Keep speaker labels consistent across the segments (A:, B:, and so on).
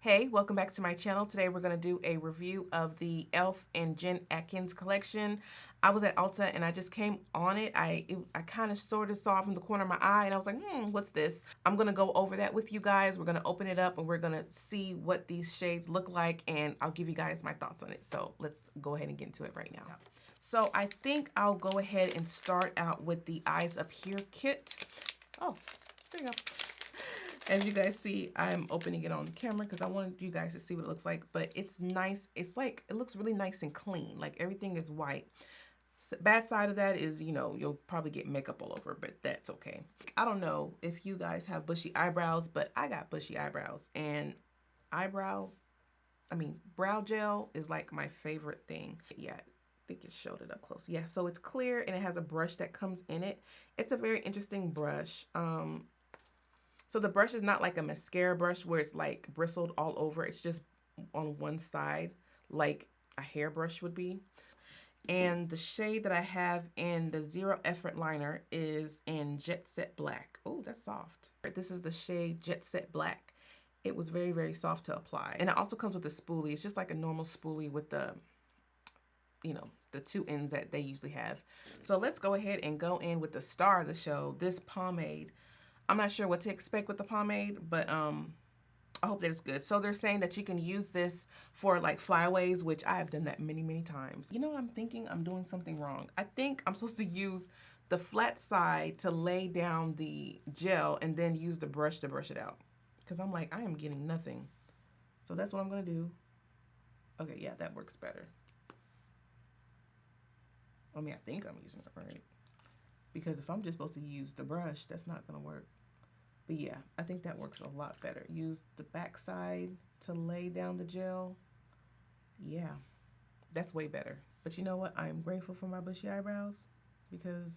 A: Hey, welcome back to my channel. Today we're going to do a review of the e.l.f. and Jen Atkins collection. I was at Ulta and I just came on it. I kind of sort of saw it from the corner of my eye and I was like, what's this? I'm going to go over that with you guys. We're going to open it up and we're going to see what these shades look like and I'll give you guys my thoughts on it. So let's go ahead and get into it right now. So I think I'll go ahead and start out with the Eyes Up Here kit. Oh, there you go. As you guys see, I'm opening it on camera because I wanted you guys to see what it looks like, but it's nice. It's like, it looks really nice and clean. Like everything is white. Bad side of that is, you know, you'll probably get makeup all over, but that's okay. I don't know if you guys have bushy eyebrows, but I got bushy eyebrows and brow gel is like my favorite thing. Yeah. I think it showed it up close. Yeah, so it's clear and it has a brush that comes in it. It's a very interesting brush. So the brush is not like a mascara brush where it's like bristled all over. It's just on one side like a hairbrush would be. And the shade that I have in the Zero Effort liner is in Jet Set Black. Oh, that's soft. This is the shade Jet Set Black. It was very, very soft to apply. And it also comes with a spoolie. It's just like a normal spoolie with the, you know, the two ends that they usually have. So let's go ahead and go in with the star of the show, this pomade. I'm not sure what to expect with the pomade, but I hope that it's good. So they're saying that you can use this for like flyaways, which I have done that many, many times. You know what I'm thinking? I'm doing something wrong. I think I'm supposed to use the flat side to lay down the gel and then use the brush to brush it out. Because I'm like, I am getting nothing. So that's what I'm going to do. Okay, yeah, that works better. I mean, I think I'm using it right. Because if I'm just supposed to use the brush, that's not going to work. But yeah, I think that works a lot better. Use the back side to lay down the gel. Yeah, that's way better. But you know what? I am grateful for my bushy eyebrows because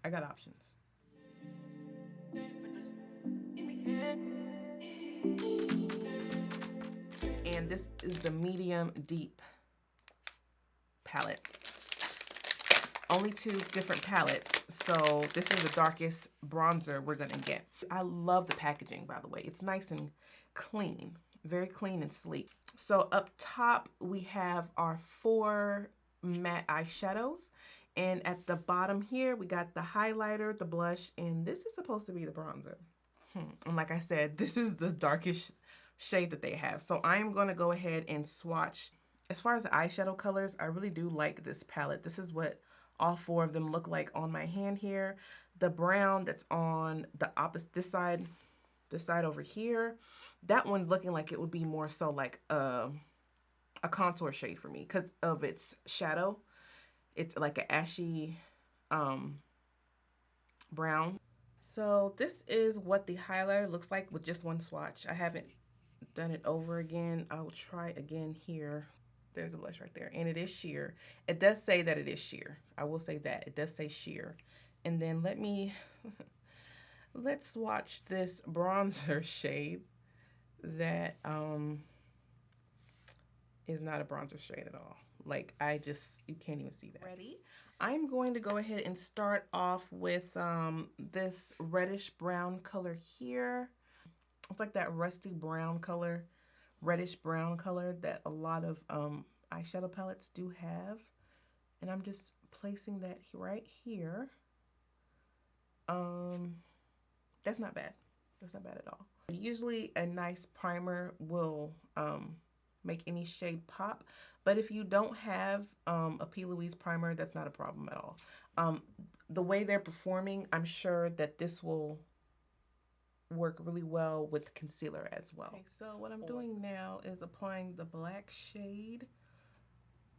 A: I got options. And this is the medium deep palette. Only two different palettes, so this is the darkest bronzer we're gonna get. I love the packaging, by the way. It's nice and clean, very clean and sleek. So up top, we have our 4 matte eyeshadows. And at the bottom here, we got the highlighter, the blush, and this is supposed to be the bronzer. And like I said, this is the darkest shade that they have. So I am gonna go ahead and swatch. As far as the eyeshadow colors, I really do like this palette. This is what all 4 of them look like on my hand here. The brown that's on the opposite, this side over here, that one's looking like it would be more so like a contour shade for me because of its shadow. It's like an ashy brown. So this is what the highlighter looks like with just one swatch. I haven't done it over again. I will try again here. There's a blush right there, and it is sheer. It does say that it is sheer. I will say that. It does say sheer. And then let's swatch this bronzer shade that is not a bronzer shade at all. Like, you can't even see that. Ready? I'm going to go ahead and start off with this reddish brown color here. It's like that rusty brown color, reddish brown color that a lot of eyeshadow palettes do have. And I'm just placing that right here. That's not bad. That's not bad at all. Usually a nice primer will make any shade pop. But if you don't have a P. Louise primer, that's not a problem at all. The way they're performing, I'm sure that this will work really well with concealer as well. Okay, so what I'm doing now is applying the black shade.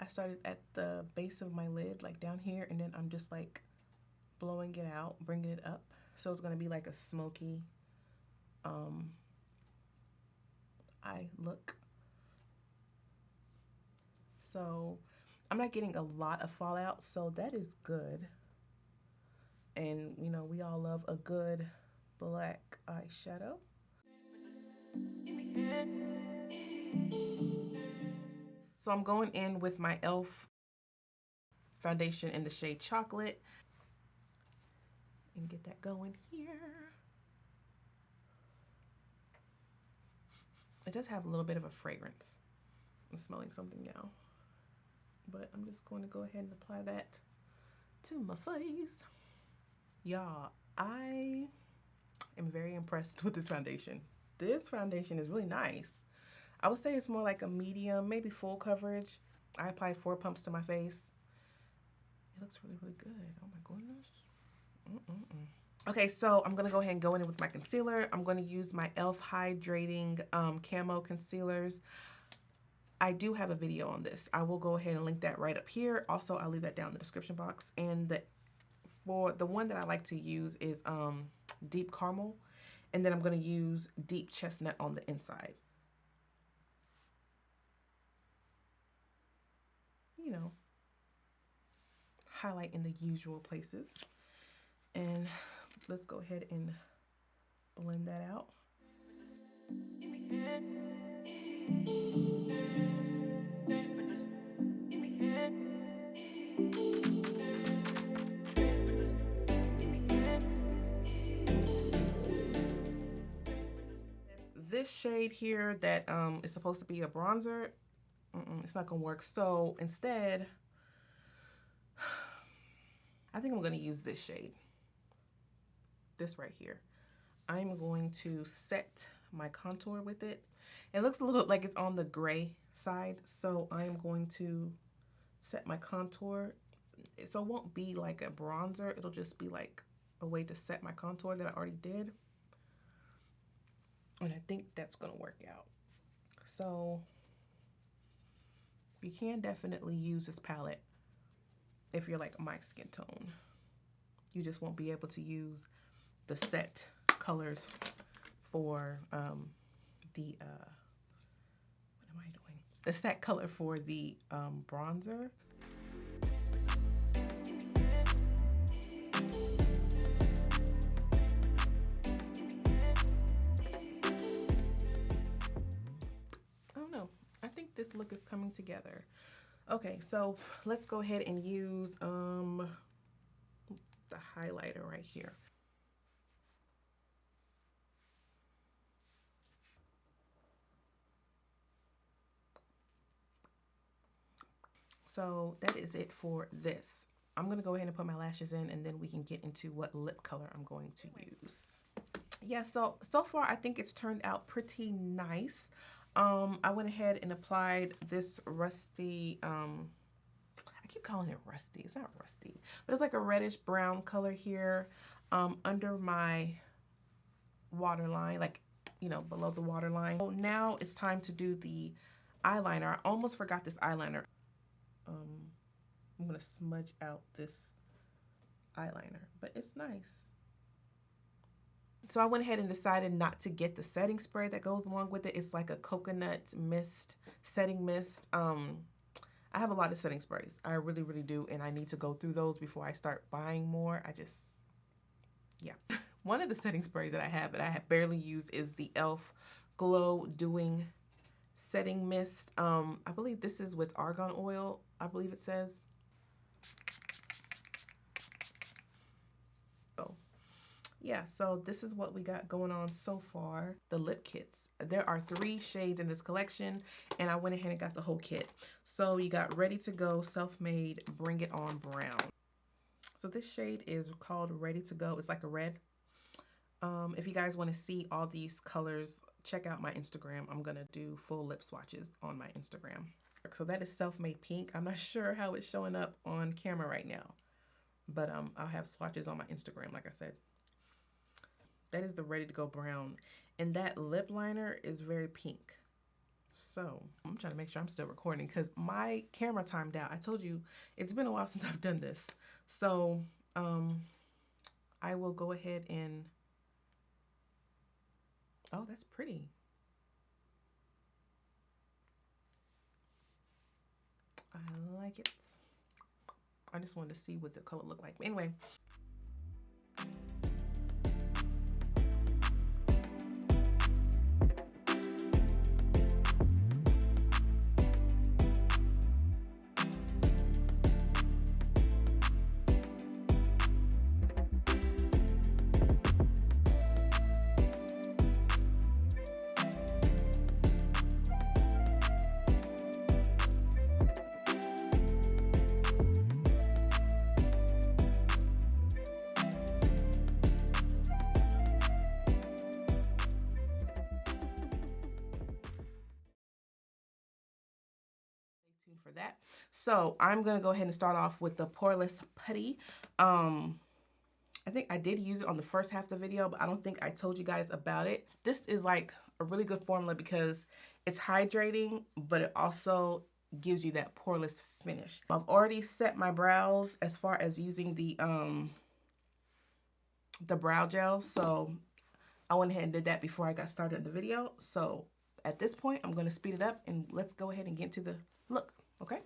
A: I started at the base of my lid, like down here, and then I'm just like blowing it out, bringing it up. So it's gonna be like a smoky eye look. So I'm not getting a lot of fallout, so that is good. And you know, we all love a good black eyeshadow. So I'm going in with my e.l.f. foundation in the shade Chocolate and get that going here. It does have a little bit of a fragrance. I'm smelling something now. But I'm just going to go ahead and apply that to my face. Y'all, I am very impressed with this foundation. This foundation is really nice. I would say it's more like a medium, maybe full coverage. I applied 4 pumps to my face. It looks really, really good. Oh my goodness. Okay, so I'm going to go ahead and go in with my concealer. I'm going to use my e.l.f. Hydrating Camo Concealers. I do have a video on this. I will go ahead and link that right up here. Also, I'll leave that down in the description box. And for the one that I like to use is Deep Caramel. And then I'm going to use Deep Chestnut on the inside. You know, highlight in the usual places. And let's go ahead and blend that out. This shade here that is supposed to be a bronzer, it's not gonna work. So instead, I think I'm gonna use this shade. This right here. I'm going to set my contour with it. It looks a little like it's on the gray side, so I'm going to set my contour. So it won't be like a bronzer, it'll just be like a way to set my contour that I already did. And I think that's gonna work out. So you can definitely use this palette if you're like my skin tone. You just won't be able to use the set colors for what am I doing? The set color for the bronzer. I don't know. I think this look is coming together. Okay, so let's go ahead and use the highlighter right here. So that is it for this. I'm gonna go ahead and put my lashes in, and then we can get into what lip color I'm going to use. Yeah, so far I think it's turned out pretty nice. I went ahead and applied this rusty, I keep calling it rusty. It's not rusty, but it's like a reddish brown color here under my waterline, like, you know, below the waterline. So now it's time to do the eyeliner. I almost forgot this eyeliner. I'm gonna smudge out this eyeliner, but it's nice. So I went ahead and decided not to get the setting spray that goes along with it. It's like a coconut mist, setting mist. I have a lot of setting sprays. I really, really do, and I need to go through those before I start buying more. Yeah. One of the setting sprays that I have barely used is the e.l.f. Glow Doing Setting Mist. I believe this is with argan oil, I believe it says. So yeah, so this is what we got going on so far. The lip kits. There are 3 shades in this collection, and I went ahead and got the whole kit. So you got Ready to Go, Self-Made, Bring It On Brown. So this shade is called Ready to Go. It's like a red. If you guys want to see all these colors, check out my Instagram. I'm going to do full lip swatches on my Instagram. So that is Self-Made Pink. I'm not sure how it's showing up on camera right now, but I'll have swatches on my Instagram, like I said. That is the Ready to Go Brown. And that lip liner is very pink. So I'm trying to make sure I'm still recording because my camera timed out. I told you it's been a while since I've done this. So I will go ahead and, oh, that's pretty. I like it. I just wanted to see what the color looked like. Anyway. for that. So I'm going to go ahead and start off with the Poreless Putty. I think I did use it on the first half of the video, but I don't think I told you guys about it. This is like a really good formula because it's hydrating, but it also gives you that poreless finish. I've already set my brows as far as using the brow gel, so I went ahead and did that before I got started in the video. So at this point, I'm going to speed it up and let's go ahead and get into the look, okay?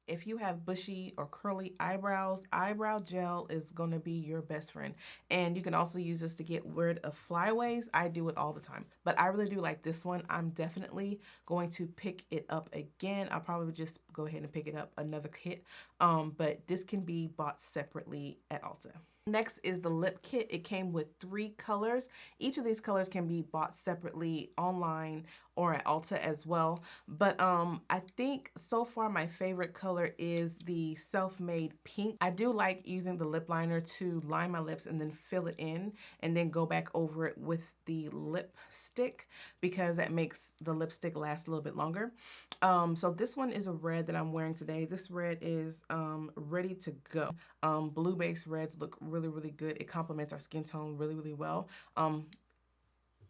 A: If you have bushy or curly eyebrows, eyebrow gel is going to be your best friend. And you can also use this to get rid of flyaways. I do it all the time, but I really do like this one. I'm definitely going to pick it up again. I'll probably just go ahead and pick it up another kit. But this can be bought separately at Ulta. Next is the lip kit. It came with 3 colors. Each of these colors can be bought separately online or at Ulta as well. But I think so far my favorite color is the Self-Made Pink. I do like using the lip liner to line my lips and then fill it in and then go back over it with the lipstick because that makes the lipstick last a little bit longer. So this one is a red that I'm wearing today. This red is ready to go. Blue base reds look really good. It complements our skin tone really well.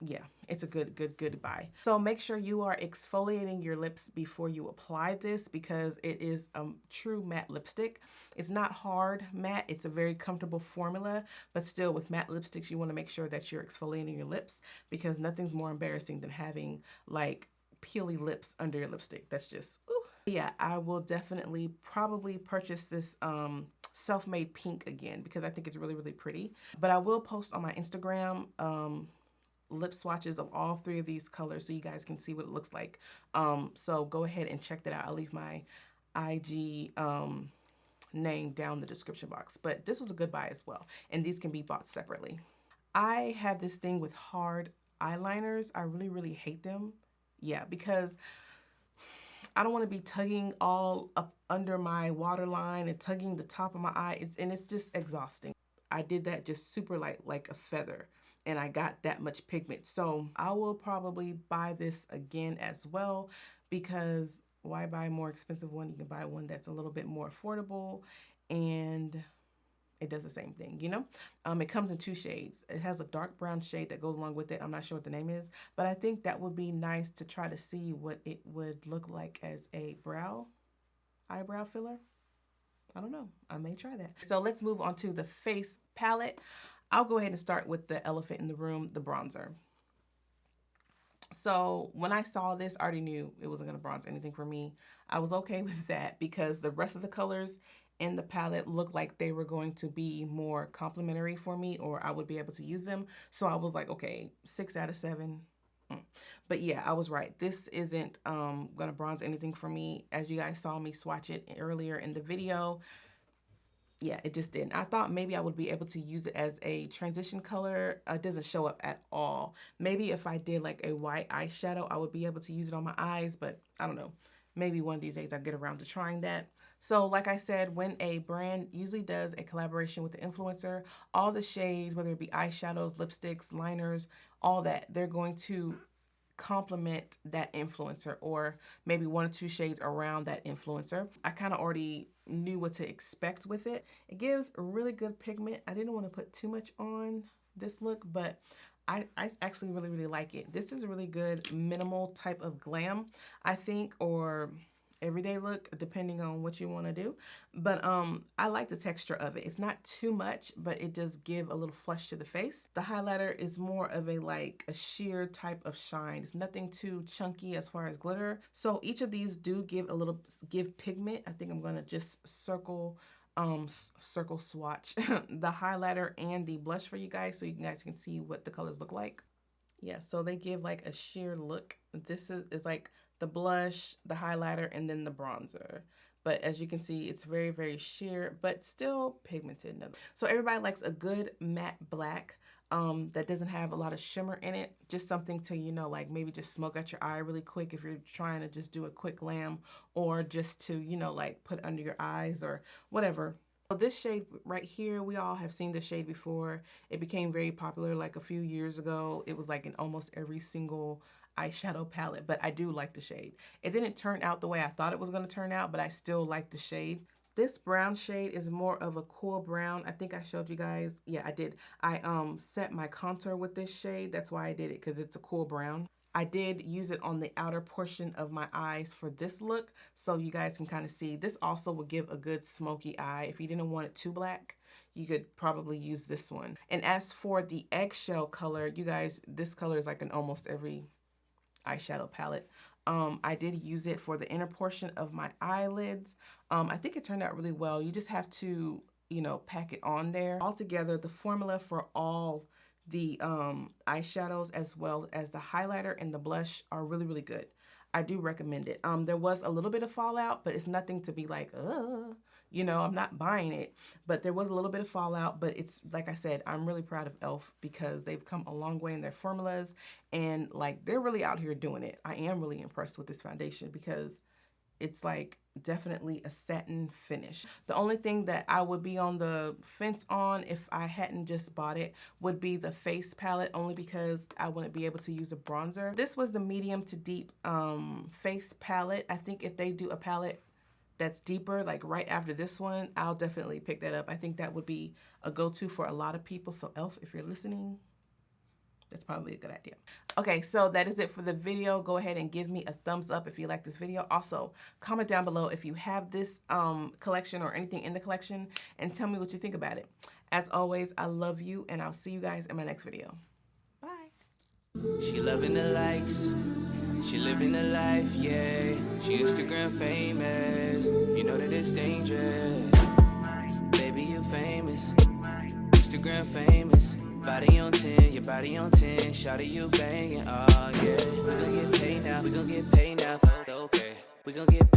A: Yeah, it's a good buy. So make sure you are exfoliating your lips before you apply this because it is a true matte lipstick. It's not hard matte. It's a very comfortable formula, but still with matte lipsticks, you want to make sure that you're exfoliating your lips because nothing's more embarrassing than having like peely lips under your lipstick. That's just, ooh. Yeah, I will definitely probably purchase this Self-Made Pink again because I think it's really pretty. But I will post on my Instagram lip swatches of all 3 of these colors so you guys can see what it looks like. So go ahead and check that out. I'll leave my IG name down in the description box. But this was a good buy as well. And these can be bought separately. I have this thing with hard eyeliners. I really hate them. Yeah, because I don't want to be tugging all up under my waterline and tugging the top of my eye. It's just exhausting. I did that just super light, like a feather, and I got that much pigment. So I will probably buy this again as well because why buy a more expensive one? You can buy one that's a little bit more affordable and it does the same thing, you know? It comes in 2 shades. It has a dark brown shade that goes along with it. I'm not sure what the name is, but I think that would be nice to try to see what it would look like as a eyebrow filler. I don't know. I may try that. So let's move on to the face palette. I'll go ahead and start with the elephant in the room, the bronzer. So when I saw this, I already knew it wasn't going to bronze anything for me. I was okay with that because the rest of the colors in the palette looked like they were going to be more complimentary for me or I would be able to use them. So I was like, okay, 6 out of 7. But yeah, I was right. This isn't gonna bronze anything for me. As you guys saw me swatch it earlier in the video, yeah, it just didn't. I thought maybe I would be able to use it as a transition color. It doesn't show up at all. Maybe if I did like a white eyeshadow, I would be able to use it on my eyes, but I don't know. maybe one of these days I'll get around to trying that. So like I said, when a brand usually does a collaboration with the influencer, all the shades, whether it be eyeshadows, lipsticks, liners, all that, they're going to complement that influencer, or maybe 1 or 2 shades around that influencer. I kind of already knew what to expect with it. It gives really good pigment. I didn't want to put too much on this look, but I actually really like it. This is a really good minimal type of glam, I think, or everyday look, depending on what you want to do. But I like the texture of it. It's not too much, but it does give a little flush to the face. The highlighter is more of a like a sheer type of shine. It's nothing too chunky as far as glitter. So each of these do give pigment. I think I'm gonna just circle swatch the highlighter and the blush for you guys, so you guys can see what the colors look like. Yeah, so they give like a sheer look. This is like the blush, the highlighter, and then the bronzer. But as you can see, it's very sheer, but still pigmented. So everybody likes a good matte black that doesn't have a lot of shimmer in it. Just something to, you know, like maybe just smoke out your eye really quick if you're trying to just do a quick glam, or just to, you know, like put under your eyes or whatever. So this shade right here, we all have seen this shade before. It became very popular like a few years ago. It was like in almost every single eyeshadow palette, but I do like the shade. It didn't turn out the way I thought it was going to turn out, but I still like the shade. This brown shade is more of a cool brown. I think I showed you guys. Yeah, I did. I set my contour with this shade. That's why I did it, because it's a cool brown. I did use it on the outer portion of my eyes for this look, so you guys can kind of see. This also will give a good smoky eye. If you didn't want it too black, you could probably use this one. And as for the eggshell color, you guys, this color is like in almost every eyeshadow palette. I did use it for the inner portion of my eyelids. I think it turned out really well. You just have to, you know, pack it on there. Altogether, the formula for all the eyeshadows as well as the highlighter and the blush are really good. I do recommend it. There was a little bit of fallout, but it's nothing to be like, you know, I'm not buying it. But there was a little bit of fallout, but it's, like I said, I'm really proud of e.l.f. because they've come a long way in their formulas, and like they're really out here doing it. I am really impressed with this foundation because it's like definitely a satin finish. The only thing that I would be on the fence on if I hadn't just bought it would be the face palette, only because I wouldn't be able to use a bronzer. This was the medium to deep face palette. I think if they do a palette that's deeper, like right after this one, I'll definitely pick that up. I think that would be a go-to for a lot of people. So e.l.f., if you're listening, that's probably a good idea. Okay, so that is it for the video. Go ahead and give me a thumbs up if you like this video. Also, comment down below if you have this collection or anything in the collection, and tell me what you think about it. As always, I love you, and I'll see you guys in my next video. Bye.
B: She loving the likes, she living the life, yeah. She Instagram famous, you know that it's dangerous. Baby, you famous, Instagram famous. Body on 10, your body on 10. Shawty, you banging, oh yeah. We gon' get paid now, we gon' get paid now. Okay, we gon' get